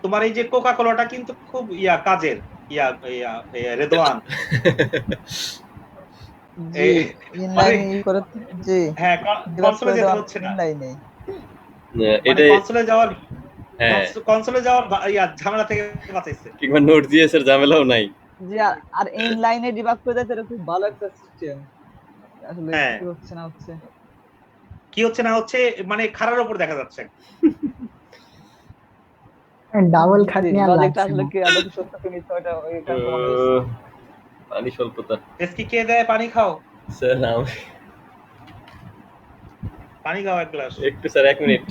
তোমার এই যে কোকা কোলাটা কিন্তু খুব কাজের রেদওয়ান। জি মানে ইনলাইনে করে জি হ্যাঁ, ডিবাগ কনসোলে করে যেতে দেওয়া হচ্ছে না, ইনলাইনে। মানে এটাই। কনসোলে যাওয়ার হ্যাঁ, কনসোলে যাওয়ার ঝামেলা থেকে বাঁচাইছে। কিংবা নোট জিএস এর ঝামেলাও নাই। জি আর ইনলাইনে ডিবাগ করে দেয়, এটা খুব ভালো একটা সিস্টেম। আসলে হ্যাঁ, কি হচ্ছে না হচ্ছে, কি হচ্ছে না হচ্ছে মানে খাড়ার উপর দেখা যাচ্ছে। ডাবল জি খাটনি আর লজিকটা লাগছে আসলে না। কি আদৌ কি সত্য কি মিথ্যা ওটা ওইখানে প্রমাণ হয়েছে। পানি স্বল্পতা। এসকি কে দেয় পানি খাও, স্যার পানি খাও এক গ্লাস। একটু স্যার 1 মিনিট।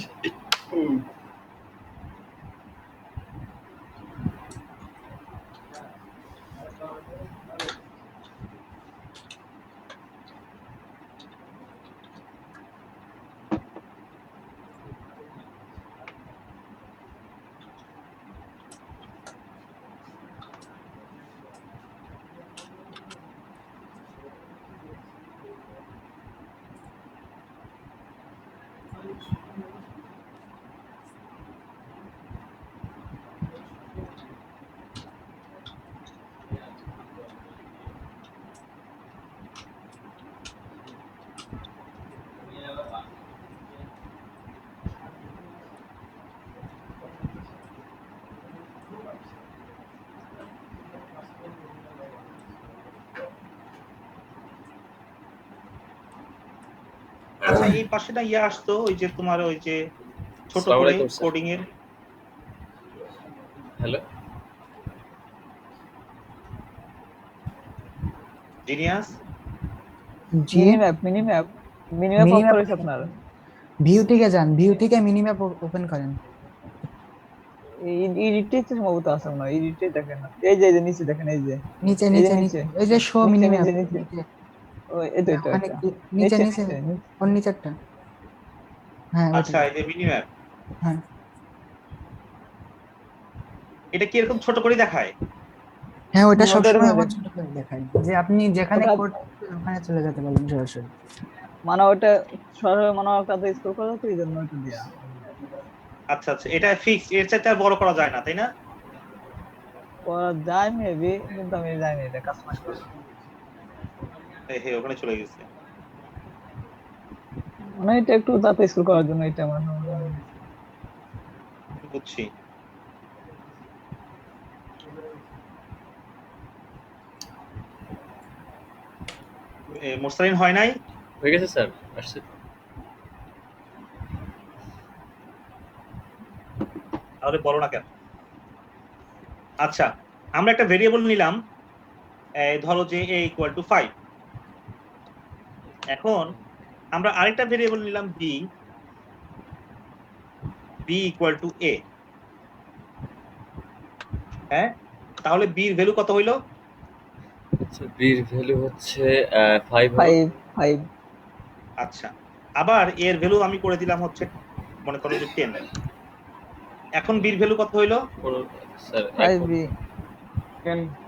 আচ্ছা, এই পাশে না আসতো ওই যে তোমার ওই যে ছোট আসসালামু করে আলাইকুম স্যার। কোডিং এর। হ্যালো। জিনিয়াস জি মিনিম্যাপ মিনিম্যাপ মিনিম্যাপ অফ মিনিম্যাপ করেছে আপনার। ভিউ থেকে যান, ভিউ থেকে মিনিম্যাপ ওপেন করেন। এডিটে তো সম্ভবত আছে মনে হয়, এডিটে দেখেন না, এই যে নিচে দেখেন, এই যে নিচে এই যে নিচে নিচে নিচে ওই যে শো নিচে মিনিম্যাপ নিচে নিচে নিচে। ও এটা হ্যাঁ, এটা ওখানে এটা নিচে নিচে নিচে নিচে নিচে। ওর নিচেরটা। হ্যাঁ আচ্ছা, ওটাই। এই যে মিনিম্যাপ, হ্যাঁ এটা কি এরকম ছোট করে দেখায়? হ্যাঁ, ওটা হ্যাঁ ওটা সবসময় এরকম আমার দেখেন। ছোট করে দেখায় যে আপনি যেখানে ওটা কোড ওখানে চলে যেতে পারবেন সরাসরি। মানে ওটা সরাসরি মানে কাছে স্ক্রল করা তো এই জন্য ওটা দেয়া। আচ্ছা আচ্ছা, এটা ফিক্স, এর চাইতে আর বড় করা যায় না, তাই না? করা যায় মেবি, কিন্তু আমি জানি না এটা কাস্টমাইজ করা। হ্যাঁ, ওখানে চলে গেছে। মানে এটা একটু যাতে স্ক্রল করার জন্য এটা আমার মনে হয়। বুঝছি। মোরসালিন হয় নাই? হয়ে গেছে স্যার, আসছে। তাহলে বলো না কেন? আচ্ছা, আমরা একটা ভেরিয়েবল নিলাম, ধরো যে a = 5। এখন আমরা আরেকটা ভেরিয়েবল নিলাম b = a। হ্যাঁ, তাহলে b এর ভ্যালু কত হইলো? আচ্ছা, বির ভ্যালু হচ্ছে 5 হলো। 5 আচ্ছা, আবার a এর ভ্যালু আমি করে দিলাম হচ্ছে মনে করো যে 10। এখন b এর ভ্যালু কত হইলো? স্যার 5 এখন বি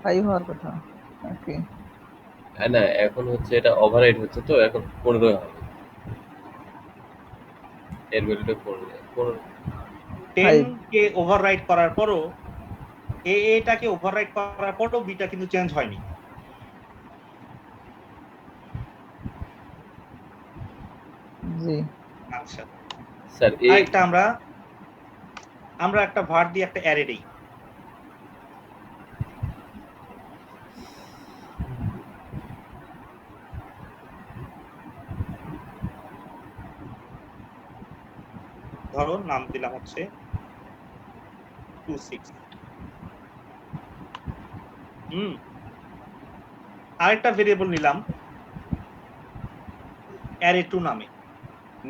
5 হওয়ার কথা ওকে। না, এখন হচ্ছে এটা ওভাররাইড হচ্ছে, তো এখন 15 হবে। এর ভ্যালুটা 15। 10 5 কে ওভাররাইট করার পরও এটাকে ওভাররাইট করার পরও বিটা কিন্তু চেঞ্জ হয়নি। জি আচ্ছা, স্যার আরেকটা আমরা একটা var দিয়ে একটা অ্যারে দেই। ধরো নাম দিলাম হচ্ছে 26। আরেকটা ভেরিয়েবল নিলাম array2 নামে,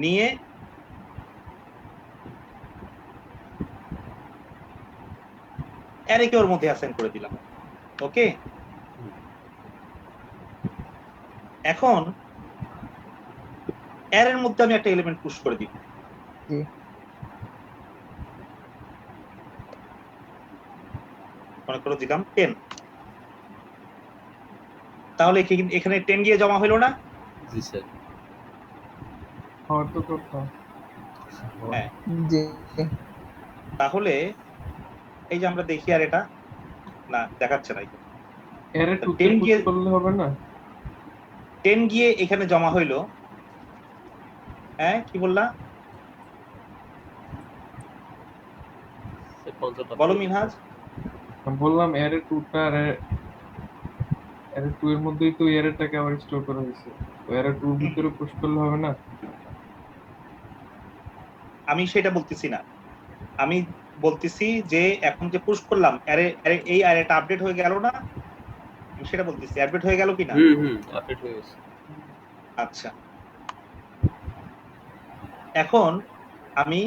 নিয়ে অ্যারেকে ওর মধ্যে অ্যাসাইন করে দিলাম। ওকে, এখন অ্যারের মধ্যে আমি একটা এলিমেন্ট পুশ করে দিব। জি মনে করো দিলাম 10। তাহলে এখানে 10 গিয়ে জমা হলো না? জি স্যার। জি। 10 তো। হ্যাঁ, তাহলে 10 * 10 = 100। 10 * 10 = 100। 10 * 10 = 100। 10 * 10 = 100। 10 * 10 = 100। 10 * 10 = 100। 10 * 10 = 100। তাহলে এই যে আমরা দেখি আর এটা না দেখাচ্ছে না এর 2 তে 10 পুশ গিয়ে করলে হবে না? 10 গিয়ে এখানে জমা হইলো। হ্যাঁ কি বললা বলো মিনহাজ? আমি বললাম এর 2 টা আর এর 2 এর মধ্যেই তো এরটাকে আবার স্টোর করা হয়েছে, তো এর 2 এর ভিতরে পুশ করলে হবে না? আমি সেটা বলতেছি না, আমি বলতেছি যে এখন যে পুশ করলাম এই অ্যারেটা আপডেট হয়ে গেল না, আমি সেটা বলতেছি আপডেট হয়ে গেল কিনা। আপডেট হয়ে গেছে। আচ্ছা এখন আমি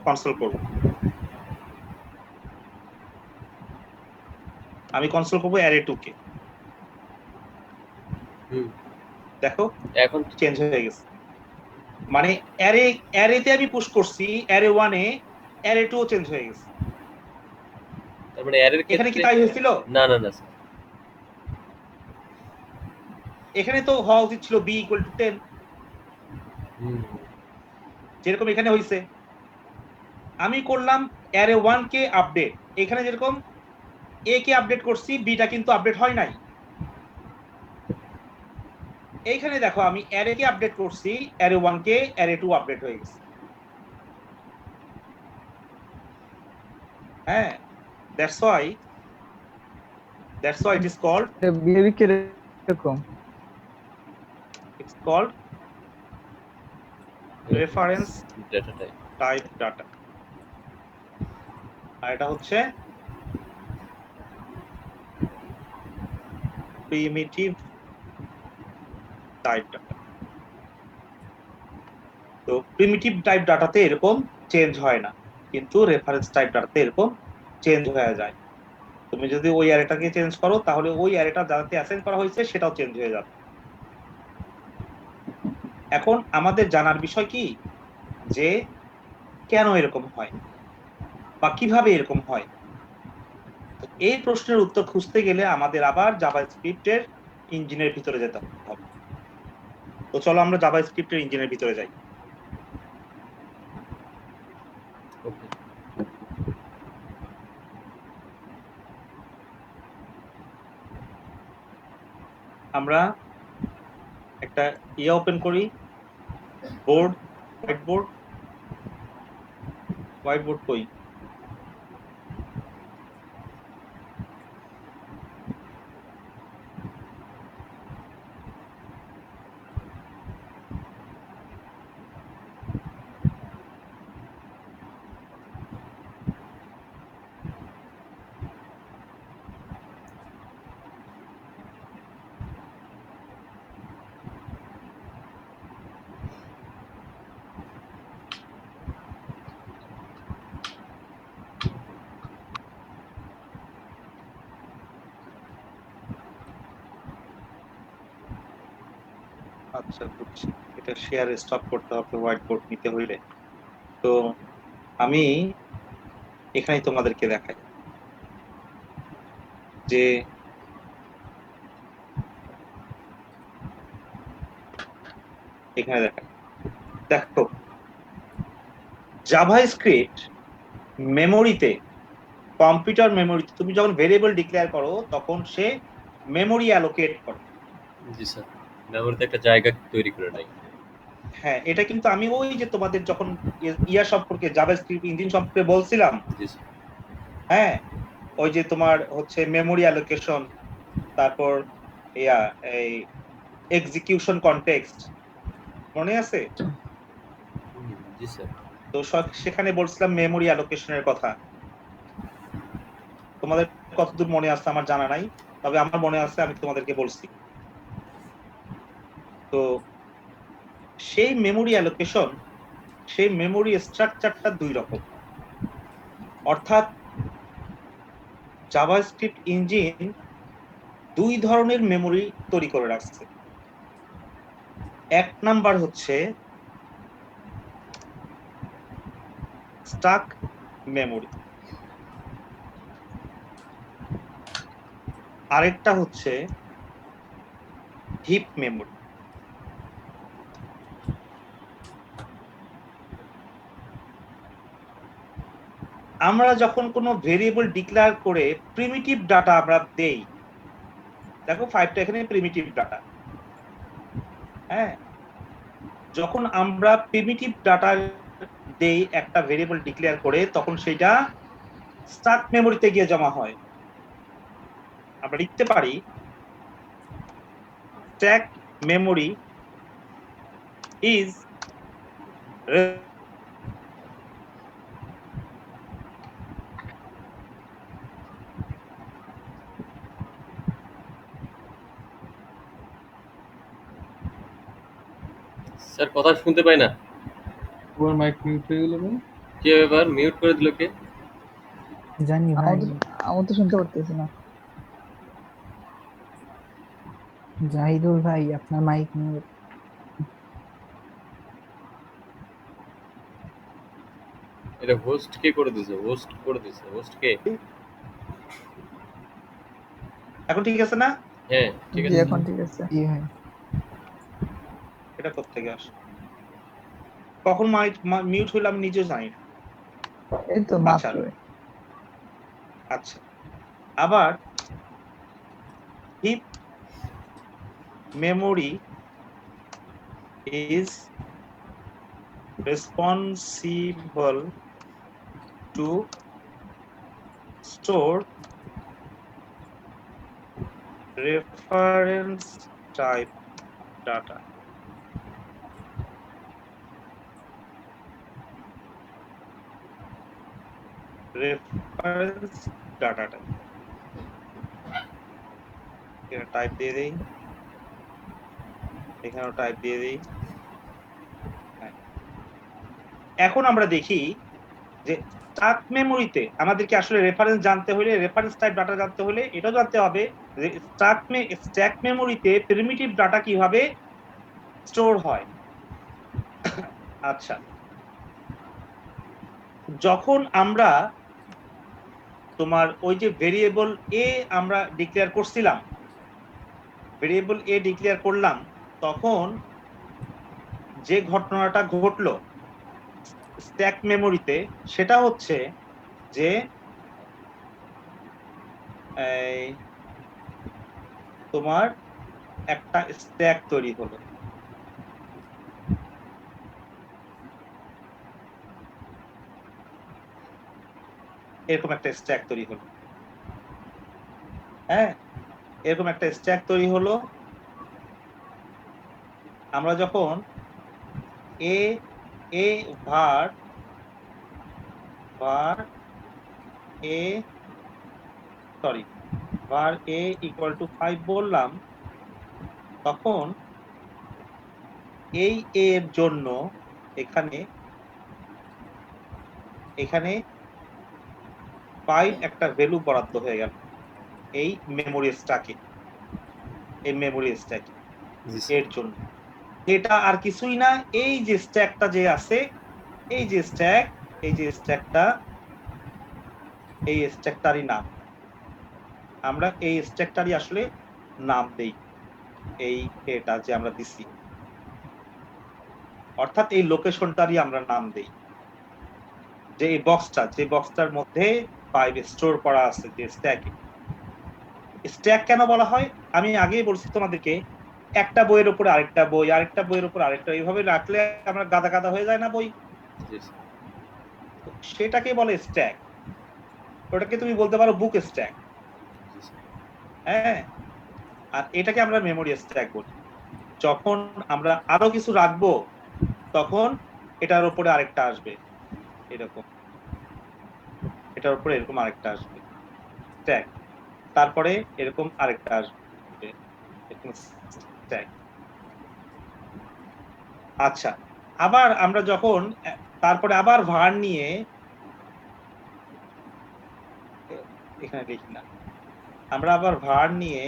কনসোল করব, আমি কনসোল করব অ্যারে 2 কে। দেখো এখন চেঞ্জ হয়ে গেছে, মানে অ্যারেতে আমি পুশ করছি, অ্যারে 1 এ অ্যারে 2 ও চেঞ্জ হয়ে গেছে। তার মানে এর ক্ষেত্রে এখানে কি তাই হয়েছিল? না না না স্যার, এখানে তো হওয়া উচিত ছিল b = 10, যেরকম এখানে হয়েছে। আমি করলাম অ্যারে 1 কে আপডেট, এখানে যেরকম a কে আপডেট করছি b টা কিন্তু আপডেট হয় নাই। এইখানে দেখো আমি অ্যারে কে আপডেট করছি, অ্যারে 1 কে অ্যারে 2 আপডেট হয়ে গেছে। হ্যাঁ, that's why it is called বিহেভি কিরকম? it's called reference data type. type data, আর এটা হচ্ছে primitive type data। তো প্রিমিটিভ টাইপ ডাটাতে এরকম চেঞ্জ হয় না, কিন্তু রেফারেন্স টাইপ ডাটাতে এরকম চেঞ্জ হয়ে যায়। তুমি যদি ওই অ্যারেটাকে চেঞ্জ করো তাহলে ওই অ্যারেটা যাতে অ্যাসাইন করা হয়েছে সেটাও চেঞ্জ হয়ে যাবে। এখন আমাদের জানার বিষয় কি যে কেন এরকম হয় বা কিভাবে এরকম হয়। এই প্রশ্নের উত্তর খুঁজতে গেলে আমাদের আবার জাভাস্ক্রিপ্টের ইঞ্জিনের ভিতরে যেতে হবে। তো চলো আমরা জাভাস্ক্রিপ্টের ইঞ্জিনের ভিতরে যাই। ওকে, আমরা একটা ওপেন করি, বোর্ড, হোয়াইট বোর্ড কই? আচ্ছা বুঝছি, এটা শেয়ার স্টপ করতে হবে হোয়াইট বোর্ড নিতে হইলে। তো আমি এখানেই তোমাদেরকে দেখাই যে এখানে দেখো জাভাস্ক্রিপ্ট মেমোরিতে, কম্পিউটার মেমোরিতে তুমি যখন ভেরিয়েবল ডিক্লেয়ার করো তখন সে মেমোরি অ্যালোকেট করে। জি স্যার, মেমোরিতে একটা জায়গা তৈরি করে নাই। হ্যাঁ, এটা কিন্তু আমি ওই যে তোমাদের যখন সম্পর্কে জাভাস্ক্রিপ্ট ইঞ্জিন সম্পর্কে বলছিলাম, জি স্যার। হ্যাঁ ওই যে তোমার হচ্ছে মেমোরি অ্যালোকেশন, তারপর এই এক্সিকিউশন কনটেক্সট মনে আছে? জি স্যার। তো সেখানে বলছিলাম মেমোরি অ্যালোকেশনের কথা। তোমাদের কতদূর মনে আছে আমার জানা নাই, তবে আমার মনে আছে আমি তোমাদেরকে বলছি। তো সেই মেমোরি অ্যালোকেশন, সেই মেমোরি স্ট্রাকচারটা দুই রকম, অর্থাৎ জাভাস্ক্রিপ্ট ইঞ্জিন দুই ধরনের মেমোরি তৈরি করে রাখছে। এক নাম্বার হচ্ছে স্টাক মেমোরি, আরেকটা হচ্ছে হিপ মেমোরি। আমরা যখন কোনো ভেরিয়েবল ডিক্লেয়ার করে প্রিমিটিভ ডাটা আমরা দেই, দেখো 5টা এখানে প্রিমিটিভ ডাটা। হ্যাঁ, যখন আমরা প্রিমিটিভ ডাটা দেই একটা ভেরিয়েবল ডিক্লেয়ার করে, তখন সেটা স্ট্যাক মেমোরিতে গিয়ে জমা হয়। আমরা লিখতে পারি স্ট্যাক মেমোরি ইজ স্যার কথা শুনতে পাই না। তোমার মাইক মিউট হয়ে গেল ভাই। কে এবার মিউট করে দিল কে? জানি ভাই, আমার তো শুনতে পারতেছি না। জাহিদুল ভাই আপনার মাইক মিউট। এটা হোস্ট কে করে দিছে? হোস্ট করে দিছে। হোস্ট কে? এখন ঠিক আছে না? হ্যাঁ ঠিক জি আছে। এখন ঠিক আছে। জি ভাই। এটা কোত্থেকে আসে? কখন মিউট হইলাম আমি নিজেও জানি না। এই তো আচ্ছা। মাত্রই। আচ্ছা, আবার heap memory is responsible to store reference type data. Reference data type. এখানে টাইপ দিয়ে দেই, এখানেও টাইপ দিয়ে দেই। এখন আমরা দেখি যে স্ট্যাক মেমোরিতে আমাদেরকে আসলে রেফারেন্স জানতে হলে, রেফারেন্স টাইপ ডাটা জানতে হলে এটাও জানতে হবে যে স্ট্যাক মেমোরিতে প্রিমিটিভ ডাটা কিভাবে স্টোর হয়। আচ্ছা, যখন আমরা তোমার ওই যে ভেরিয়েবল এ আমরা ডিক্লেয়ার করছিলাম, ভেরিয়েবল এ ডিক্লেয়ার করলাম, তখন যে ঘটনাটা ঘটলো স্ট্যাক মেমোরিতে সেটা হচ্ছে যে তোমার একটা স্ট্যাক তৈরি হলো। এরকম একটা স্ট্যাক তৈরি হলো। হ্যাঁ, এরকম একটা স্ট্যাক তৈরি হলো। আমরা যখন এ var a equal to 5 বললাম, তখন এই a এর জন্য এখানে 5 একটা ভ্যালু বরাদ্দ হয়ে গেল এই মেমোরি স্ট্যাকে, এর জন্য। এটা আর কিছুই না, এই যে স্ট্যাকটা যে আছে, এই যে স্ট্যাকটারই নাম। আমরা এই স্ট্যাকটারই আসলে নাম দেই, এই এটা যে আমরা দিছি, অর্থাৎ এই লোকেশনটারই আমরা নাম দেই। যে এই বক্সটার মধ্যে 5 স্টোর করা আছে যে স্ট্যাকে। স্ট্যাক কেন বলা হয়? আমি আগেই বলছি তোমাদেরকে, একটা বইয়ের উপরে আরেকটা বই, আরেকটা বইয়ের উপর আরেকটা, এইভাবে রাখলে আমরা গাদা গাদা হয়ে যায় না বই? সেটাকে বলে স্ট্যাক। ওটাকে তুমি বলতে পারো বুক স্ট্যাক। হ্যাঁ, আর এটাকে আমরা মেমোরি স্ট্যাক বলি। যখন আমরা আরো কিছু রাখবো তখন এটার উপরে আরেকটা আসবে, এরকম, এটার উপরে এরকম আরেকটা আসবে স্ট্যাক, তারপরে এরকম আরেকটা আসবে, এরকম স্ট্যাক। আচ্ছা, আবার আমরা যখন তারপরে আবার var নিয়ে, এখানে লিখি না, আমরা আবার var নিয়ে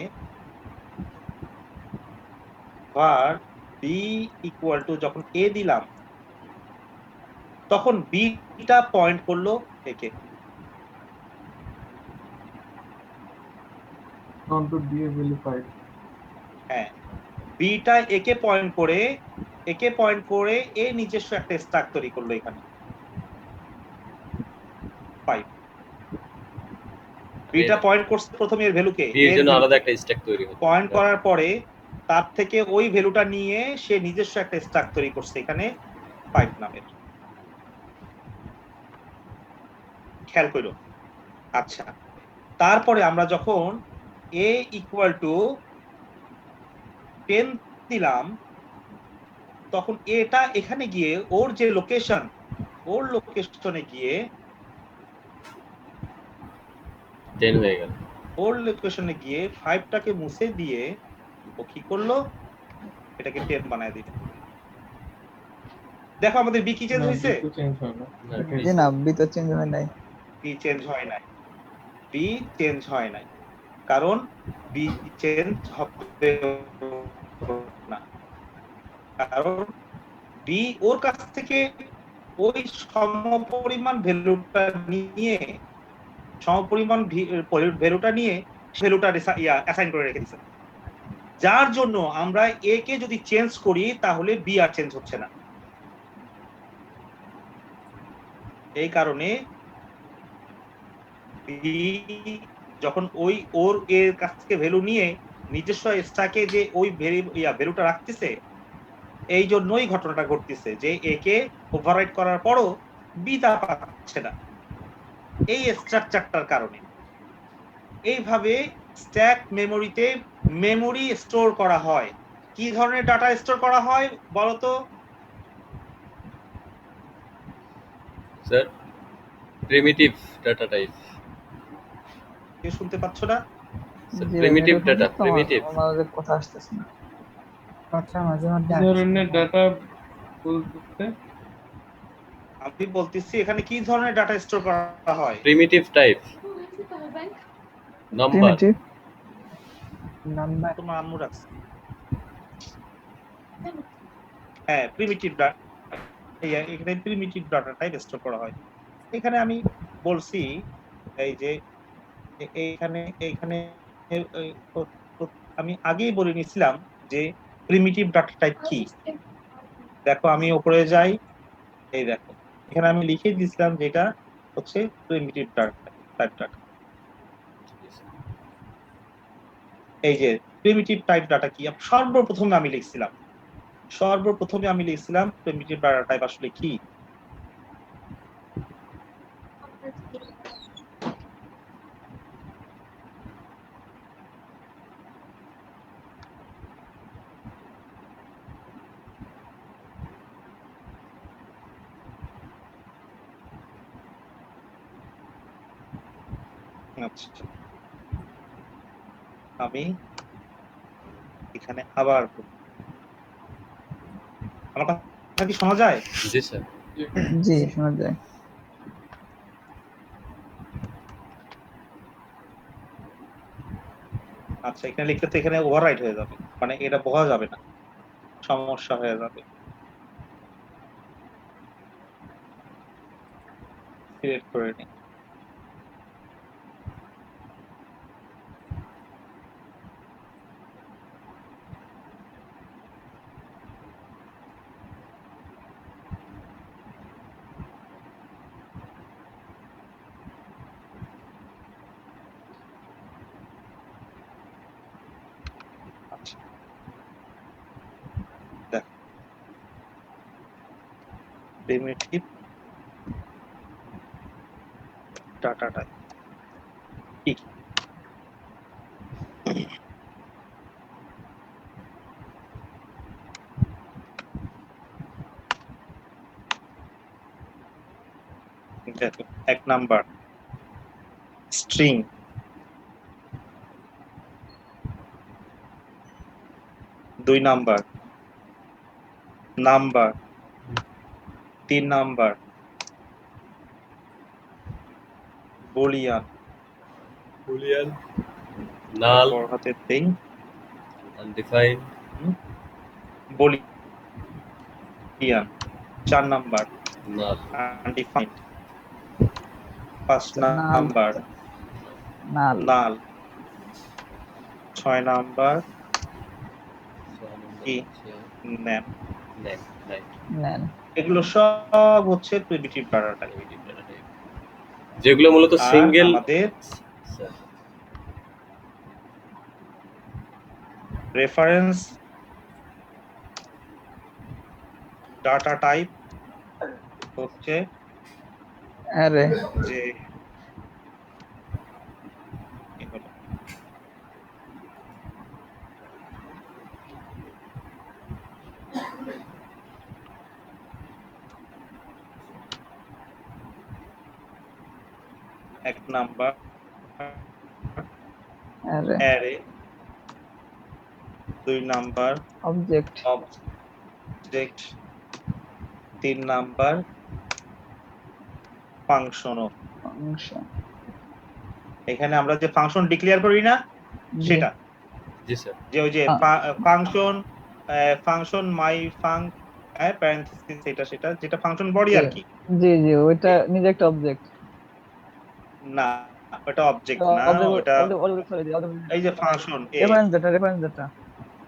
var b ইকুয়াল টু যখন a দিলাম, তখন b টা পয়েন্ট করলো একে। কাউন্টার দিয়ে ভেরিফাইড। হ্যাঁ, b টা একে পয়েন্ট করে এ নিজস্ব একটা স্ট্যাক তৈরি করলো এখানে। 5 বিটা পয়েন্ট করছে প্রথমে এর ভ্যালুকে বি এর জন্য আলাদা একটা স্ট্যাক তৈরি হচ্ছে পয়েন্ট করার পরে তার থেকে ওই ভ্যালুটা নিয়ে সে নিজস্ব একটা স্ট্রাক তৈরি করছে এখানে 5 নামের। খেয়াল করো। আচ্ছা, তারপরে আমরা যখন a ইকুয়াল টু 10 দিলাম তখন এটা এখানে গিয়ে ওর যে লোকেশন ওর লোকেশনে গিয়ে 10 হয়ে গেল। ওর লোকেশনে গিয়ে 5টাকে মুছে দিয়ে ও কি করলো এটাকে 10 বানায় দিল। দেখো আমাদের বি কি চেঞ্জ হয়েছে? চেঞ্জ হয় না। না, জি না, বি তো চেঞ্জ হয় নাই। বি চেঞ্জ হয় নাই। বি চেঞ্জ হয় নাই কারণ বি চেঞ্জ হবে না, কারণ বি ওর কাছ থেকে ওই সমপরিমাণ ভ্যালুটা নিয়ে ভ্যালুটা অ্যাসাইন করে রেখে দিয়েছে, যার জন্য আমরা এ কে যদি চেঞ্জ করি তাহলে বি আর চেঞ্জ হচ্ছে না। এই কারণে বি যখন ওর এর কাছ থেকে ভ্যালু নিয়ে নিজস্ব স্ট্যাকে যে ওই ভ্যালুটা রাখতেছে, এই জন্যই ঘটনাটা ঘটতেছে যে এ কে ওভাররাইট করার পরও বি তা পাচ্ছে না, এই স্ট্রাকচারটার কারণে। এইভাবে স্ট্যাক মেমোরিতে মেমোরি স্টোর করা হয়। কি ধরনের ডাটা স্টোর করা হয় বলতো? Sir primitive data type. কেউ শুনতে পাচ্ছ না? Primitive data, primitive. আমাদের কথা আসতেছে না। কথা মাঝে মধ্যে কি ধরনের ডাটা বলতে? আমি বলতেছি এখানে কি ধরনের ডাটা স্টোর করা হয়। Primitive type, number. Primitive number. তোমার আম্মু রাখছে। হ্যাঁ, প্রিমিটিভ ডাটা, এখানে প্রিমিটিভ ডাটা টাইপ স্টোর করা হয়। এখানে আমি বলছি এই যে এইখানে আমি আগেই বলে নিয়েছিলাম যে প্রিমিটিভ ডাটা টাইপ কি। দেখো আমি উপরে যাই, এই দেখো এখানে আমি লিখে দিয়েছিলাম যেটা হচ্ছে প্রিমিটিভ টাইপ ডাটা। এই যে প্রিমিটিভ টাইপ ডাটা কি সর্বপ্রথমে আমি লিখছিলাম প্রিমিটিভ ডাটা টাইপ আসলে কি। আচ্ছা, আমি এখানে আবার আমার কথা কি শোনা যায়? জি স্যার। জি শোনা যায়। আচ্ছা, এখানে লিখতে তো এখানে ওভাররাইট হয়ে যাবে, মানে এটা বোঝা যাবে না, সমস্যা হয়ে যাবে। ক্রিয়েট করে নিই। আচ্ছা, দেখ প্রিমিটিভ ডাটা টাইপ কি। দেখো 1 number string, 2 number number, 3 number boolean, boolean, null, বড় হাতের দেই undefined, boolean, 4 number null, undefined, 5 number null, null, 6 number কি নেম। নেন। এগুলো সব হচ্ছে primitive data type. Primitive data type. যেগুলো মূলত আর সিঙ্গেল আমাদের রেফারেন্স ডাটা টাইপ হচ্ছে আরে যে কি হলো? এক number array array, 2 number object object, 3 number function. Function. এখানে আমরা যে ফাংশন ডিক্লেয়ার করি না সেটা, জি স্যার। যে ওই যে ফাংশন মাই ফাং প্যারেন্থেসিস, সেটা যেটা ফাংশন বডি আর কি। জি জি, ওইটা নিজে একটা অবজেক্ট। না, ওটা অবজেক্ট না, ওটা এই যে ফাংশন রেফারেন্স ডাটা।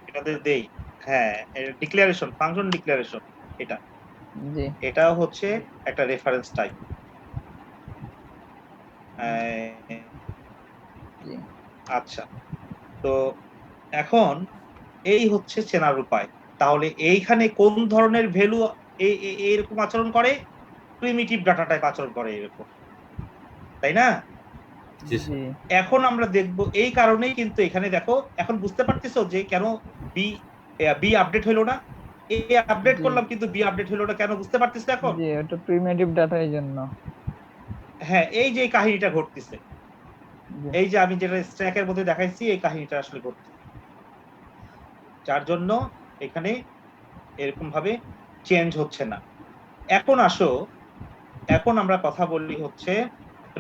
এটাতে দেই। হ্যাঁ, ডিক্লারেশন, ফাংশন ডিক্লারেশন, এটা জি এটা হচ্ছে একটা রেফারেন্স টাইপ। জি আচ্ছা, তো এখন এই হচ্ছে চেনার উপায়। তাহলে এইখানে কোন ধরনের ভ্যালু এইরকম আচরণ করে? প্রিমিটিভ ডাটা টাইপ আচরণ করে এরকম, তাই না? জি জি স্যার। এখন আমরা দেখব, এই কারণেই কিন্তু এখানে দেখো, এখন বুঝতে পারতেছো যে কেন বি আপডেট হলো না? এ আপডেট জি করলাম কিন্তু বি আপডেট হলো না, কেন বুঝতে পারতেছো এখন? জি, ওটা প্রিমিটিভ ডাটা এই জন্য। হ্যাঁ, এই যে এই কাহিনীটা ঘটতেছে, জি এই যে আমি যেটা স্ট্যাকের মধ্যে দেখাইছি, এই কাহিনীটা আসলে ঘটতেছে, যার জন্য এখানে এরকম ভাবে চেঞ্জ হচ্ছে না। এখন আসো, এখন আমরা কথা বলি হচ্ছে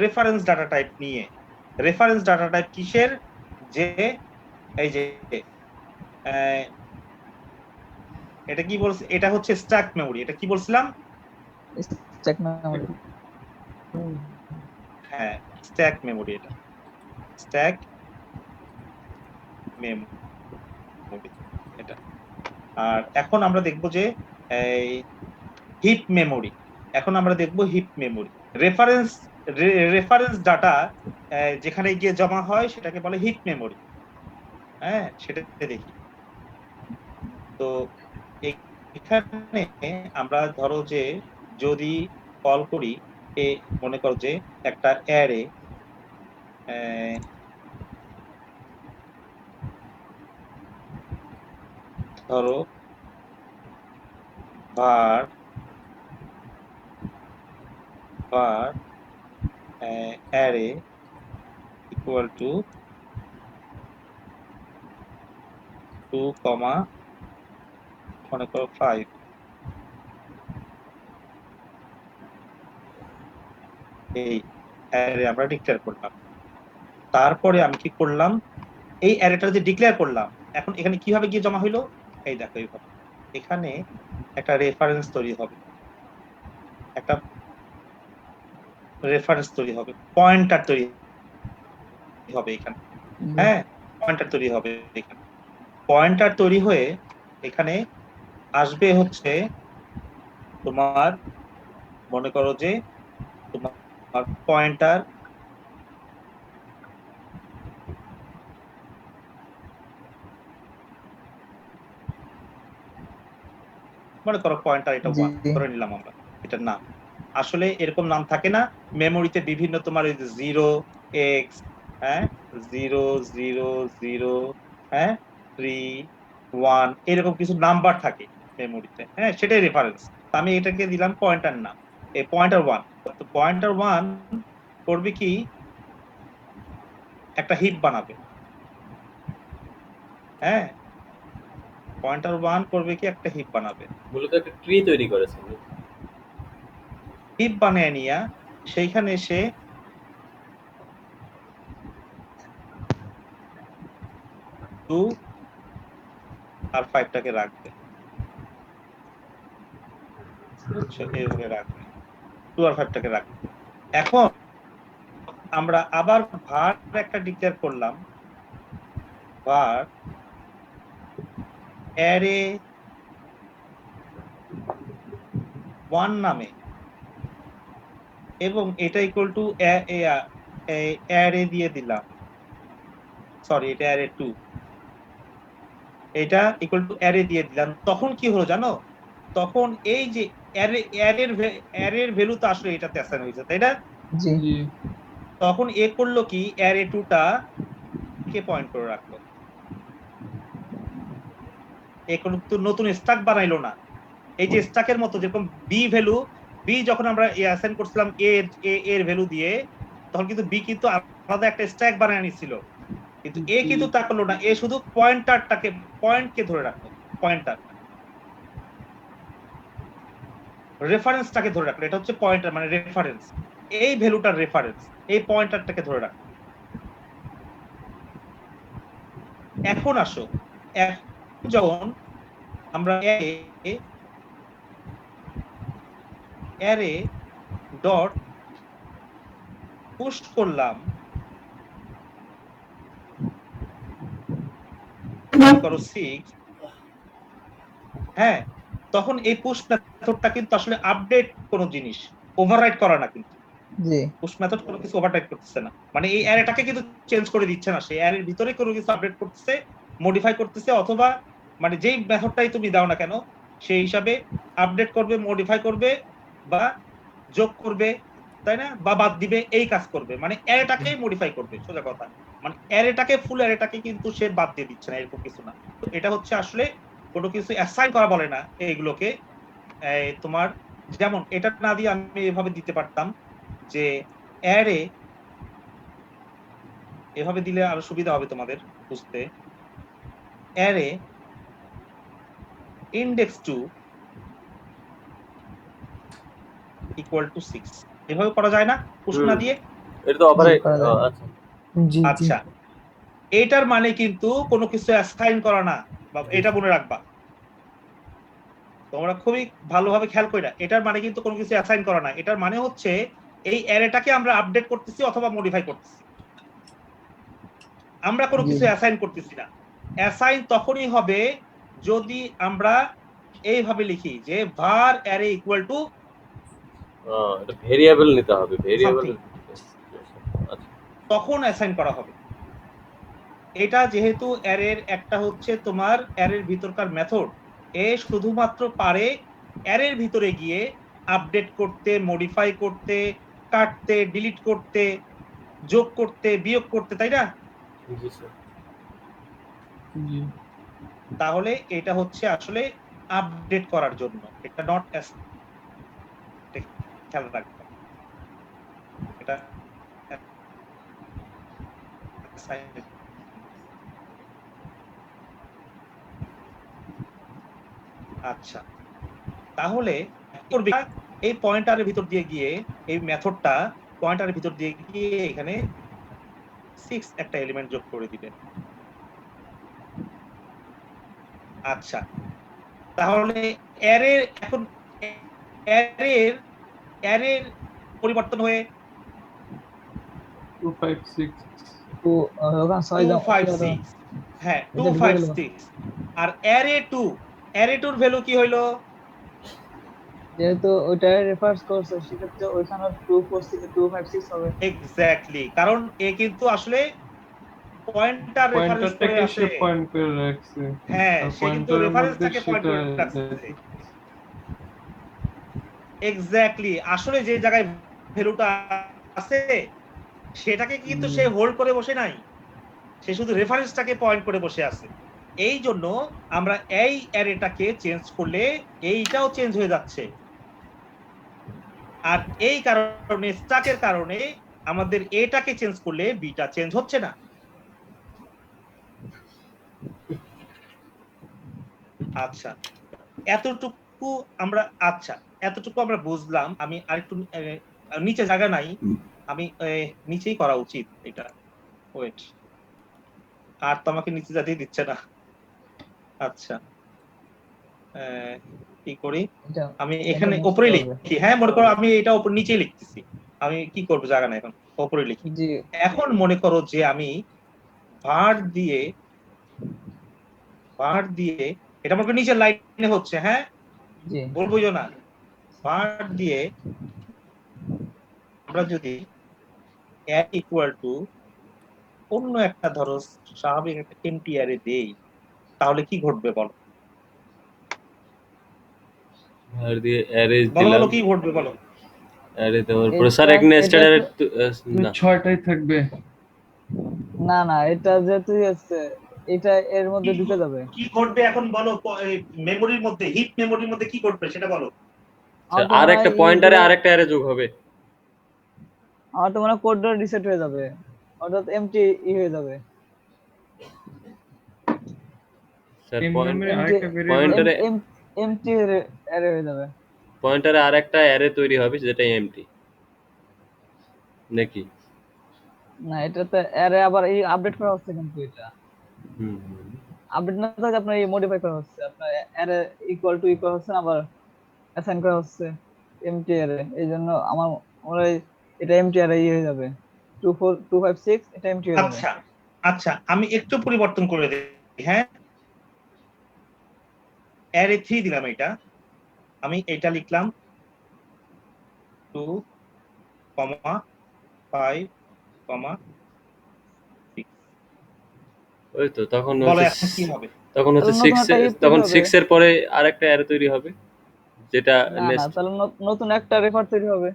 রেফারেন্স ডাটা টাইপ নিয়ে। রেফারেন্স ডাটা টাইপ কিসের? যে এই যে এটা কি বলছে, এটা হচ্ছে স্ট্যাক মেমোরি। এটা কি বলছিলাম? Stack memory. হ্যাঁ, স্ট্যাক মেমোরি, এটা স্ট্যাক মেমোরি এটা। আর এখন আমরা দেখব যে এই হিপ মেমোরি। এখন আমরা দেখব heap memory. Reference reference data যেখানে গিয়ে জমা হয় সেটাকে বলে হিপ মেমোরি। হ্যাঁ, সেটা দেখি। তো এখানে আমরা ধরো যে যদি কল করি, মনে করো যে একটা অ্যারে, ধরো var array equal to 2, মনে করো 5। এই অ্যারে আমরা ডিক্লেয়ার করলাম। তারপরে আমি কি করলাম, এই অ্যারেটা যে ডিক্লেয়ার করলাম, এখন এখানে কিভাবে গিয়ে জমা হইলো? এই দেখো, এইভাবে এখানে একটা রেফারেন্স তৈরি হবে, একটা রেফারেন্স তৈরি হবে, পয়েন্টার তৈরি হবে এখানে। হ্যাঁ, পয়েন্টার তৈরি হবে এখানে। পয়েন্টার তৈরি হয়ে এখানে আসবে হচ্ছে তোমার, মনে করো যে তোমার পয়েন্টার মনে করো পয়েন্টার এটা 1 ধরে নিলাম আমরা, এটার নাম। আসলে এরকম নাম থাকে না মেমোরিতে, বিভিন্ন তোমার ওই যে 0x, হ্যাঁ 000, হ্যাঁ 3 1, এরকম কিছু নাম্বার থাকে মেমোরিতে। হ্যাঁ, সেটাই রেফারেন্স। আমি এটাকে দিলাম পয়েন্টার নাম, এই পয়েন্টার 1। তো পয়েন্টার 1 করবে কি, একটা হিপ বানাবে। হ্যাঁ, পয়েন্টার 1 করবে কি, একটা হিপ বানাবে। মূলত একটা ট্রি তৈরি করেছেন। হিপ বানিয়ে নিয়া সেইখানে সে 2 আর 5টাকে রাখবে, এইভাবে রাখবে, 2 আর 5টাকে রাখবে। এখন আমরা আবার var একটা ডিক্লেয়ার করলাম, var array 1 নামে এবং এটা ইকুয়াল টু অ্যারে দিয়ে দিলাম, সরি এটা অ্যারে 2, এটা ইকুয়াল টু অ্যারে দিয়ে দিলাম, তখন কি হলো জানো? তখন এই যে অ্যারের ভ্যালু তো আসলে এটাতে অ্যাসাইন হয়েছে, তাই না? জি জি তখন এ করলো কি, অ্যারে 2টা কে পয়েন্ট করে রাখলো, এ কোনো তো নতুন স্ট্যাক বানাইলো না। এই যে স্ট্যাকের মতো যেরকম বি ভ্যালু, বি যখন আমরা অ্যাসাইন করছিলাম এর ভ্যালু দিয়ে, তখন কিন্তু বি কিন্তু আলাদা একটা স্ট্যাক বানায় নিছিল, কিন্তু এ কিন্তু তা করলো না, এ শুধু পয়েন্টকে ধরে রাখলো, পয়েন্টার রেফারেন্সটাকে ধরে রাখলো, এটা হচ্ছে পয়েন্টার মানে রেফারেন্স, এই ভ্যালুটার রেফারেন্স, এই পয়েন্টারটাকে ধরে রাখলো। এখন আসো, যখন আমরা অ্যারে ডট পুশ করলাম, করো 6, হ্যাঁ, তখন এই পুশ মেথডটা কিন্তু আসলে আপডেট কোন জিনিস, ওভাররাইট করা না, কিন্তু জি পুশ মেথড কোনো কিছু ওভাররাইট করতেছে না, মানে এই অ্যারেটাকে কিন্তু চেঞ্জ করে দিচ্ছে না, সেই অ্যারের ভিতরে কোনো কিছু আপডেট করতেছে, মডিফাই করতেছে, অথবা মানে যেই মেথডটাই তুমি দাও না কেন সেই হিসাবে আপডেট করবে, মডিফাই করবে, বা যোগ করবে, তাই না, বা বাদ দিবে, এই কাজ করবে, মানে অ্যারেটাকে মডিফাই করবে, সোজা কথা, মানে অ্যারেটাকে ফুল অ্যারেটাকে কিন্তু সে বাদ দিয়ে দিচ্ছে না, এরকম কিছু না। তো এটা হচ্ছে আসলে কোনো কিছু অ্যাসাইন করা বলে না এইগুলোকে। তোমার যেমন এটা না দিয়ে আমি এভাবে দিতে পারতাম যে অ্যারে, এভাবে দিলে আরো সুবিধা হবে তোমাদের বুঝতে, অ্যারে ইন্ডেক্স 2 ইকুয়াল টু 6, এভাবে করা যায় না পুশ না দিয়ে? এটা তো অপারেট, করা যায়। আচ্ছা জি জি আচ্ছা, এটার মানে কিন্তু কোনো কিছু অ্যাসাইন করা না, বা এটা মনে রাখবা তোমরা খুবই ভালোভাবে খেয়াল কইরা, এটার মানে কিন্তু কোনো কিছু অ্যাসাইন করা না, এটার মানে হচ্ছে এই অ্যারেটাকে আমরা আপডেট করতেছি অথবা মডিফাই করতেছি, আমরা কোনো জি কিছু অ্যাসাইন করতেছি না। অ্যাসাইন তখনই হবে যদি আমরা এইভাবে লিখি যে var array ইকুয়াল টু এটা ভেরিয়েবল নিতে হবে, ভেরিয়েবল, আচ্ছা তখন অ্যাসাইন করা হবে। এটা যেহেতু অ্যারের একটা হচ্ছে তোমার অ্যারের ভিতরকার মেথড, এ শুধুমাত্র পারে অ্যারের ভিতরে গিয়ে আপডেট করতে, মডিফাই করতে, কাটতে, ডিলিট করতে, যোগ করতে, বিয়োগ করতে, তাই না? জি স্যার। জি তাহলে এটা হচ্ছে আসলে আপডেট করার জন্য, এটা নট খেয়াল রাখবে, এটা আচ্ছা, তাহলে করবে এই পয়েন্টারের ভিতর দিয়ে গিয়ে, এই মেথডটা পয়েন্টারের ভিতর দিয়ে গিয়ে এখানে 6 একটা এলিমেন্ট যোগ করে দিবেন। আচ্ছা, তাহলে অ্যারের এখন অ্যারের পরিবর্তন হয়ে 256 তো ওখানে 6 দাও 256, হ্যাঁ এটা ঢুকে গেল। 256, আর অ্যারে 2 এর ভ্যালু কি হইলো? যেহেতু ওইটা রেফারেন্স করছে সেক্ষেত্রে ওইখানে 256 হবে। এক্স্যাক্টলি, কারণ এ কিন্তু আসলে পয়েন্টার রেফারেন্স করে পয়েন্টারটাকে আসে, সে পয়েন্ট করে রাখছে, হ্যাঁ আর সে কিন্তু পয়েন্টারের মধ্যে রেফারেন্সটাকে পয়েন্ট সেটা করে রাখছে। এক্স্যাক্টলি, আসলে যে জায়গায় ভ্যালুটা আছে সেটাকে কিন্তু সে হোল্ড করে বসে নাই, সে শুধু রেফারেন্সটাকে পয়েন্ট করে বসে আছে। এই জন্য আমরা এই অ্যারেটাকে চেঞ্জ করলে এইটাও চেঞ্জ হয়ে যাচ্ছে, আর এই কারণে স্ট্যাকের কারণে আমাদের এটাকে চেঞ্জ করলে বিটা চেঞ্জ হচ্ছে না। আচ্ছা, এতটুকু আমরা বুঝলাম। আমি আরেকটু নিচে জায়গা নাই, আমি নিচেই করা উচিত এটা, ওয়েট, আর তোমাকে নিচে যেতেই দিচ্ছে না। আচ্ছা, কি করি, আমি এখানে উপরে লিখি, হ্যাঁ মনে করো আমি এটা উপর নিচেই লিখতেছি, আমি কি করবো, জায়গা নাই, এখন উপরে লিখি। জি এখন মনে করো যে আমি var দিয়ে এটা মনে করো নিচের লাইনে হচ্ছে, হ্যাঁ জি বলবো না, var দিয়ে আমরা যদি ইকুয়াল টু অন্য একটা ধরো স্বাভাবিক একটা এমটি অ্যারে দেই, তাহলে কি ঘটবে বলো? আর দিয়ে অ্যারেজ বলো দিলাম, বলো কি ঘটবে বলো? অ্যারে দেওয়ার পরে স্যার এটা এক নেস্টেড এটা অ্যারে তো- না 6টাই থাকবে। না এটা যেহেতু আছে, এটা এর মধ্যে ঢুকে যাবে। কি ঘটবে এখন বলো? মেমোরির মধ্যে, হিট মেমোরির মধ্যে কি ঘটবে সেটা বলো। স্যার, আমার তো আর মনে একটা হয় পয়েন্টারে ইগুলো, আর একটা অ্যারে যোগ হবে। আমার তো মনে হয় কোডটা রিসেট হয়ে যাবে, অর্থাৎ এমটি হয়ে যাবে। স্যার মেন মেমরি এমটি আরেকটা ভেরিয়েবল পয়েন্টারে এমটি এর হয়ে যাবে। পয়েন্টারে আর একটা অ্যারে তৈরি হবে যেটা এমটি নাকি? না এটাতে এর আবার এই আপডেট করা হচ্ছে, কিন্তু এটা হুম হুম। আপডেট না থাকে আপনার এই মডিফাই করা হচ্ছে, আপনার এর ইকুয়াল হচ্ছে না, আবার অ্যাসাইন করা হচ্ছে এমটি এর। এই জন্য আমার মনে হয় এটা এমটি এর হয়ে যাবে, 24256 এটা এমটি হয়ে যাবে। আচ্ছা আচ্ছা, আমি একটু পরিবর্তন করে দিই। হ্যাঁ, অ্যারে 3 দিলাম, এটা আমি এটা লিখলাম 2, 5, 6। ওই তো তখন বলো হচ্ছে এখন কি হবে? তখন হচ্ছে তাহলে নতুন একটা ইফ তৈরি তখন হবে। 6 এর পরে আরেকটা অ্যারে তৈরি হবে যেটা না নেক্সট। তাহলে নতুন একটা রেফার তৈরি হবে।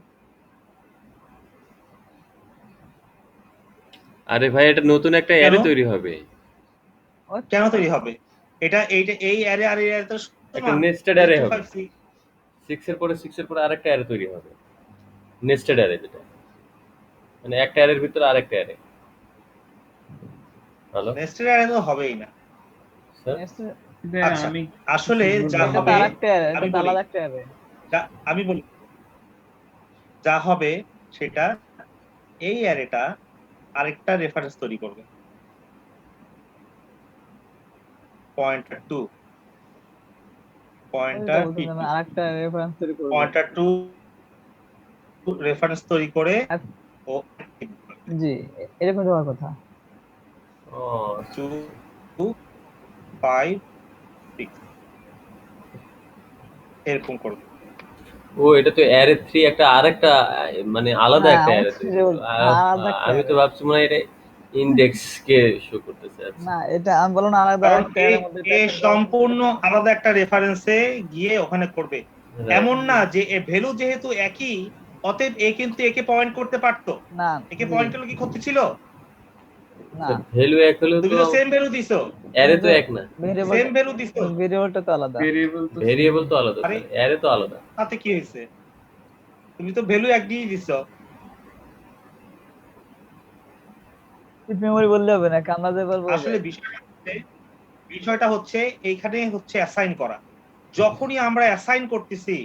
আরে ভাই, এটা নতুন একটা কেন অ্যারে তৈরি হবে, কেন তৈরি হবে? এইটা এই অ্যারে আর এই অ্যারে তো একটা সমান। নেস্টেড এই অ্যারে হবে। 256 6 এর পরে আরেকটা অ্যারে তৈরি হবে, নেস্টেড অ্যারে, যেটা মানে একটা অ্যারের ভিতরে আরেকটা অ্যারে। হ্যালো নেস্টেড অ্যারে তো হবেই না। স্যার? এটা আচ্ছা, আমি আসলে যা এটা তো হবে, আরেকটা এর, এটা আমি তো বলি, আলাদা একটা এর। আমি বলি যা হবে সেটা, এই অ্যারেটা আরেকটা রেফারেন্স তৈরি করবে, পয়েন্টার 2, পয়েন্টার বলছেন যে আরেকটা রেফারেন্স তৈরি করবে। পয়েন্টার 2 রেফারেন্স তৈরি করে ও জি, এরকম হওয়ার কথা। ও 2, 5, 6 এরকম করবে। ও, এটা তো অ্যারে 3 একটা আরেকটা মানে আলাদা হ্যাঁ, একটা আমার অ্যারে তৈরি করবে। আলাদা একটা আমি তো array। ভাবছি মনে হয় এটা ইন্ডেক্স কে শো করতেছে। আচ্ছা, না এটা আমি বললাম না, আলাদা কারণ একটা এ এর মধ্যে এ একটা সম্পূর্ণ আলাদা একটা রেফারেন্সে গিয়ে ওখানে করবে। right. এমন না যে এ ভ্যালু যেহেতু একই, অতএব এ কিন্তু একে পয়েন্ট করতে পারতো। না একে জি, পয়েন্ট করলে কি ক্ষতি ছিল? না ভ্যালু এক হলেও তুমি তো তো সেম ভ্যালু দিছো, অ্যারে তো এক না, সেম ভ্যালু দিছো। ভেরিয়েবলটা তো আলাদা। ভেরিয়েবল তো ভেরিয়েবল তো আলাদা, আরে স্যার অ্যারে তো আলাদা। তাতে কি হয়েছে? তুমি তো ভ্যালু এক দিয়ে দিছো। মেমরি বললে হবে না, আমরা যে বলবো আসলে বিষয়টা হচ্ছে এইখানে হচ্ছে অ্যাসাইন করা। যখনই আমরা অ্যাসাইন করতেছি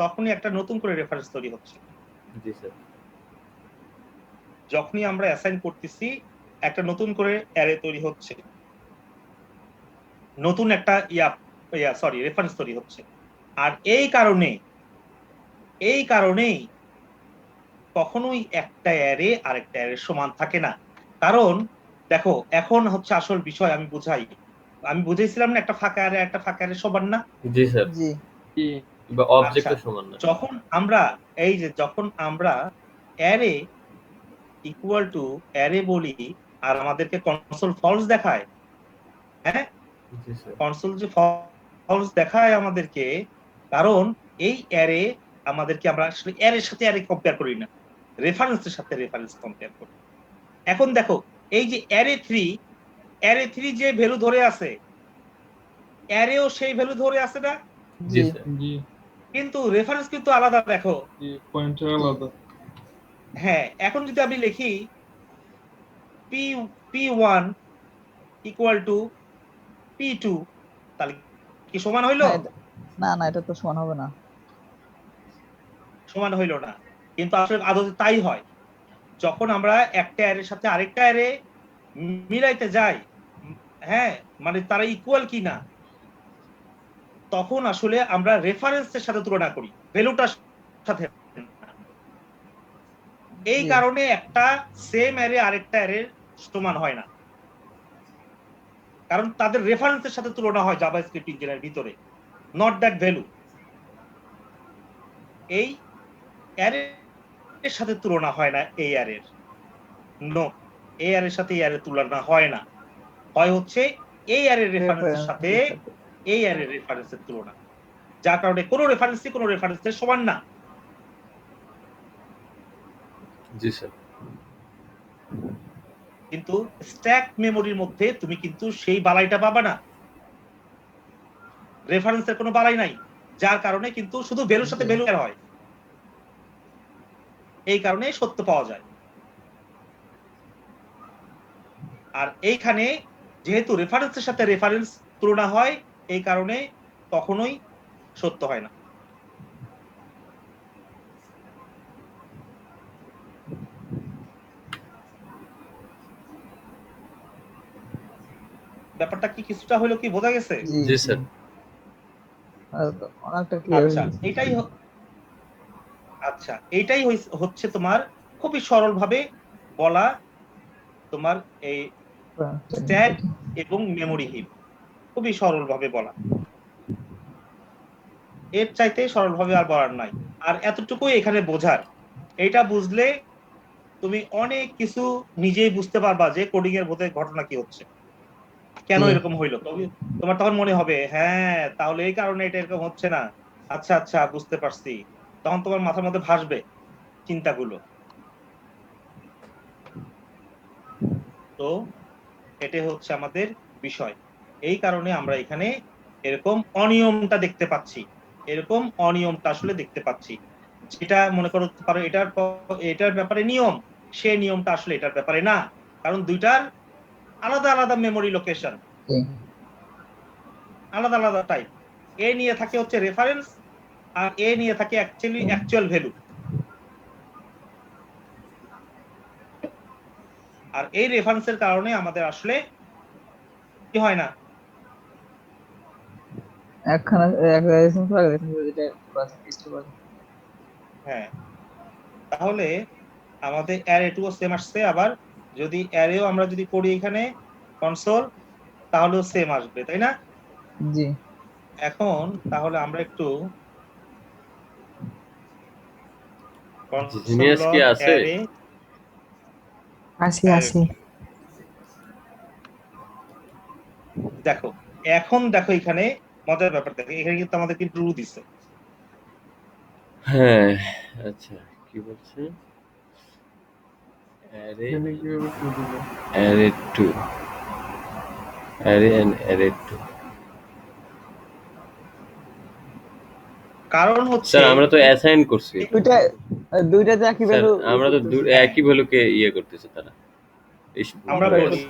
তখনই একটা নতুন করে রেফারেন্স তৈরি হচ্ছে। জি স্যার। যখনই আমরা অ্যাসাইন করতেছি একটা নতুন করে অ্যারে তৈরি হচ্ছে, নতুন একটা রেফারেন্স তৈরি হচ্ছে। আর এই কারণেই কখনোই একটা অ্যারে আরেকটা অ্যারে সমান থাকে না। কারণ দেখো, এখন হচ্ছে আসল বিষয় আমি বুঝাই। আমি বুঝাইছিলাম না একটা ফাঁকা অ্যারে সমান না। জি স্যার। জি কি বা আচ্ছা, অবজেক্টও সমান না। যখন আমরা অ্যারে ইকুয়াল টু অ্যারে বলি আর আমাদেরকে কনসোল ফলস দেখায়, হ্যাঁ, জি স্যার। কনসোল যে ফলস দেখায় আমাদেরকে, কারণ এই অ্যারে আমাদেরকে, আমরা আসলে অ্যারের সাথে অ্যারে কম্পেয়ার করি না, রেফারেন্সের সাথে রেফারেন্স কম্পেয়ার করি। এখন দেখো, এই যে অ্যারে 3 যে ভ্যালু ধরে আছে, অ্যারেও সেই ভ্যালু ধরে আছে না? জি জি স্যার। জি কিন্তু রেফারেন্স কিন্তু আলাদা। দেখো, জি পয়েন্টার আলাদা। হ্যাঁ, এখন যদি আমি লিখি p1 ইকুয়াল টু p2, তাহলে কি সমান হইলো? না এটা তো সমান হবে না। সমান হইলো না, কিন্তু আসলে আদতে তাই হয়। যখন আমরা একটা অ্যারের সাথে আরেকটা অ্যারে মিলাইতে যাই, হ্যাঁ, মানে তারা ইকুয়াল কি না, তখন আসলে আমরা রেফারেন্সের সাথে তুলনা করি, ভ্যালুটার সাথে। এই জি। কারণে একটা সেম অ্যারে আরেকটা অ্যারে সমান হয় না, কারণ তাদের রেফারেন্সের সাথে তুলনা হয় জাভাস্ক্রিপ্ট ইঞ্জিনের ভিতরে, নট দ্যাট ভ্যালু। এই অ্যারে এর সাথে তুলনা হয় না এই অ্যারের। নো, এই অ্যারের সাথে এই অ্যারের তুলনা হয় না, হয় হচ্ছে এই অ্যারের রেফারেন্সের সাথে এই অ্যারের রেফারেন্সের তুলনা, যার কারণে কোনো রেফারেন্সের সমান না। জি স্যার। কিন্তু স্ট্যাক মেমোরির মধ্যে তুমি কিন্তু সেই বালাইটা পাবা না, রেফারেন্সের কোনো বালাই নাই, যার কারণে কিন্তু শুধু ভ্যালুর সাথে ভ্যালু এর হয়, এই কারণে সত্য পাওয়া যায়। আর এইখানে যেহেতু রেফারেন্সের সাথে রেফারেন্স তুলনা হয়, এই কারণে কখনোই সত্য হয় না। ব্যাপারটা কি কিছুটা হলো কি বোঝা গেছে? জি স্যার। অনেকটা ক্লিয়ার আচ্ছা, এটাই হচ্ছে তোমার খুবই সরল ভাবে বলা তোমার এই স্ট্যাক এবং মেমোরি হিপ, খুবই সরল ভাবে বলা, এর চাইতে সরল ভাবে আর বলার নাই। আর এতটুকুই এখানে বোঝার, এটা বুঝলে তুমি অনেক কিছু নিজেই বুঝতে পারবা যে কোডিং এর মধ্যে ঘটনা কি হচ্ছে, কেন এরকম হইলো। তোমার তখন মনে হবে হ্যাঁ তাহলে এই কারণে এটা এরকম হচ্ছে না, আচ্ছা আচ্ছা বুঝতে পারছি, তখন তোমার মাথার মধ্যে ভাসবে চিন্তাগুলো। তো এটাই হচ্ছে আমাদের বিষয়, এই কারণে আমরা এখানে এরকম অনিয়মটা দেখতে পাচ্ছি, এরকম অনিয়মটা আসলে দেখতে পাচ্ছি, যেটা মনে করতে পারো এটার ব্যাপারে নিয়ম, সে নিয়মটা আসলে এটার ব্যাপারে না, কারণ দুইটার আলাদা আলাদা মেমোরি লোকেশন, আলাদা আলাদা টাইপ। এ নিয়ে থাকে হচ্ছে রেফারেন্স, আর এ নিয়ে থাকে অ্যাকচুয়াল ভ্যালু। আর এই রেফারেন্সের কারণে আমাদের আসলে কি হয় না, হ্যাঁ। তাহলে আমাদের অ্যারে টু সেম আসছে, আবার যদি অ্যারেও আমরা যদি করি এখানে কনসোল, তাহলেও সেম আসবে, তাই না? জি। এখন তাহলে আমরা একটু জিনিয়াস কি আছে? আসি দেখো, এখন দেখো এখানে মজার ব্যাপার, দেখো এখানে কিন্তু আমাদের কিন্তু ট্রু দিছে। হ্যাঁ আচ্ছা, কি বলছে? এখানে কিভাবে টু দিল? array 2 array and array 2। কারণ হচ্ছে স্যার আমরা তো অ্যাসাইন করছি, দুইটাতে একই স্যার ভ্যালু। আমরা তো একই ভ্যালুকে ইয়ে করতেছে তারা। আমরা বলি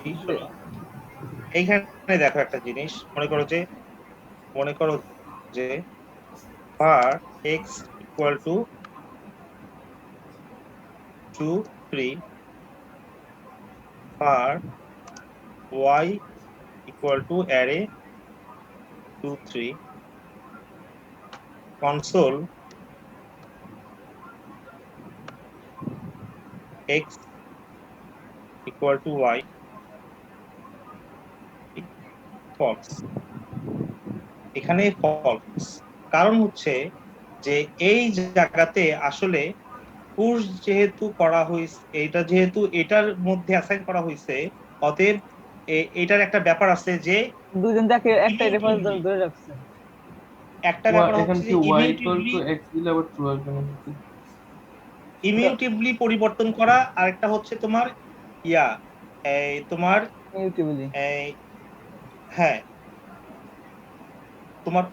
এইখানে দেখো একটা জিনিস, মনে করো যে var x equal to 2 3 var y equal to array 2 3 console x equal to y false। এখানে false, কারণ হচ্ছে যে এই জায়গাতে আসলে পুশ যেহেতু করা হয়েছে, এটা যেহেতু এটার মধ্যে অ্যাসাইন করা হয়েছে, অতএব এটার একটা ব্যাপার আছে যে দুজন যাকে একটা রেফারেন্স ধরে রাখছে, একটা ব্যাপার এখান হচ্ছে থেকে y equal to x দিলে আবার ট্রু আসবে না নাকি? ইমিউটেবলি পরিবর্তন করা, আর একটা হচ্ছে তোমার এই তোমার ইউটিউবলি। এই হ্যাঁ তোমার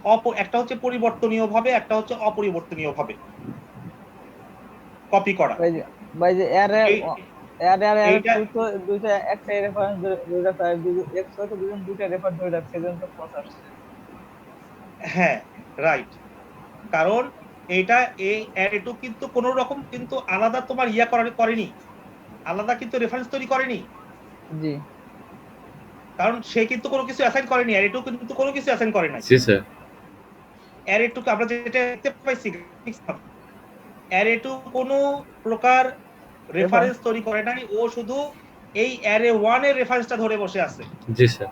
একটা হচ্ছে পরিবর্তনীয় ভাবে, একটা হচ্ছে অপরিবর্তনীয় ভাবে কপি করা। ভাই যে এইটা দুইটা একটা রেফারেন্স ধরে রাখা, এক্স হয়তো দুজন দুইটা রেফারেন্স ধরে রাখছে, এজন্য তো ফলস আসছে। হ্যাঁ রাইট, কারণ এইটা এই অ্যারে2 কিন্তু কোন রকম কিন্তু আলাদা তোমার করেনি, আলাদা কিন্তু রেফারেন্স তৈরি করেনি। জি, কারণ সে কিন্তু কোনো কিছু অ্যাসাইন করেনি, অ্যারে2 কিন্তু কোনো কিছু অ্যাসাইন করে নাই। জি স্যার। অ্যারে2 কে আমরা যেটা দেখতে পাইছি, অ্যারে2 কোনো প্রকার রেফারেন্স তৈরি করে নাই, ও শুধু এই অ্যারে1 এর রেফারেন্সটা ধরে বসে আছে। জি স্যার।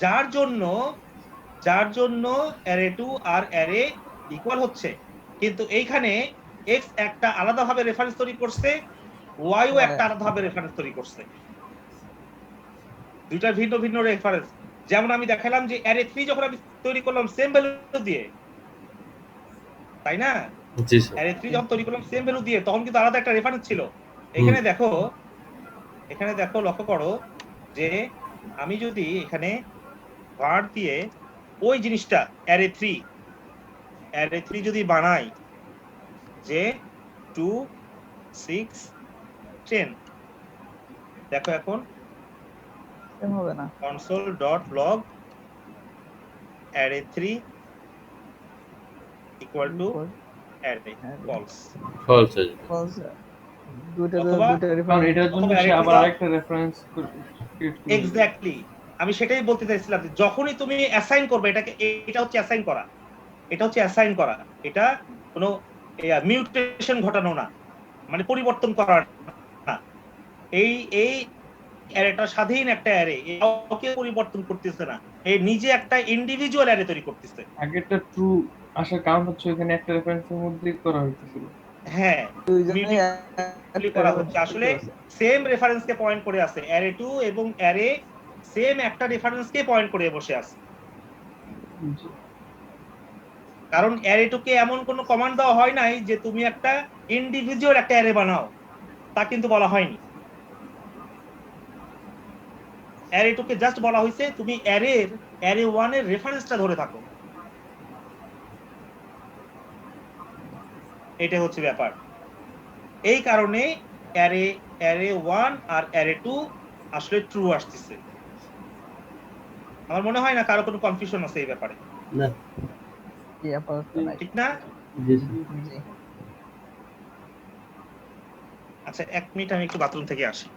যার জন্য অ্যারে2 আর অ্যারে ইকুয়াল হচ্ছে। কিন্তু এইখানে এক্স একটা আলাদাভাবে রেফারেন্স তৈরি করছে, ওয়াইও Y একটা আলাদাভাবে রেফারেন্স তৈরি করছে, দুইটা ভিন্ন ভিন্ন রেফারেন্স। যেমন আমি দেখালাম যে অ্যারে 3 যখন আমি তৈরি করলাম সেম ভ্যালু দিয়ে, তাই না? জি স্যার। অ্যারে 3 যখন তৈরি করলাম সেম ভ্যালু দিয়ে, তখন কিন্তু আলাদা একটা রেফারেন্স ছিল। এখানে দেখো লক্ষ্য করো যে আমি যদি এখানে var দিয়ে ওই জিনিসটা অ্যারে 3 যদি বানাই যে 2 6 10, দেখো এখন সেম হবে না। console.log array 3 equal to array false, false হয়ে যাবে। False, দুইটা অথবা- দুইটা কারণ রেফারেন্স এটার জন্য অথবা সে array আবার টা- আরেকটা রেফারেন্স ক্রিয়েট করবে। এক্স্যাক্টলি আমি সেটাই বলতে চাইছিলাম যে যখনই তুমি অ্যাসাইন করবে এটাকে, এটা হচ্ছে অ্যাসাইন করা, এটা কোনো মিউটেশন ঘটানো না, মানে পরিবর্তন করা না। এই অ্যারেটা স্বাধীন একটা অ্যারে, কাউকে পরিবর্তন করতেছে না, এই নিজে একটা ইন্ডিভিজুয়াল অ্যারে তৈরি করতেছে। আগেরটা ট্রু আসার কারণ হচ্ছে এখানে একটা রেফারেন্সের মধ্যেই করা হইতেছিল। হ্যাঁ, দুইজনেই mutually করা হচ্ছে, আসলে সেম রেফারেন্সকে পয়েন্ট করে আছে, অ্যারে 2 এবং অ্যারে সেম একটা রেফারেন্সকে পয়েন্ট করে বসে আছে। জি। কারণ অ্যারে 2 কে এমন কোনো কমান্ড দেওয়া হয় নাই যে তুমি একটা ইন্ডিভিজুয়াল একটা অ্যারে বানাও, তা কিন্তু বলা হয়নি। অ্যারে 2 কে জাস্ট বলা হয়েছে তুমি অ্যারে 1 এর রেফারেন্সটা ধরে থাকো, এটা হচ্ছে ব্যাপার। এই কারণে অ্যারে 1 আর অ্যারে 2 আসলে ট্রু আসতেছে। আমার মনে হয় না কারো কোনো কনফিউশন আছে এই ব্যাপারে, না। কি আপাতত নাই। ঠিক না? জি স্যার। জি। আচ্ছা 1 মিনিট, আমি একটু বাথরুম থেকে আসি।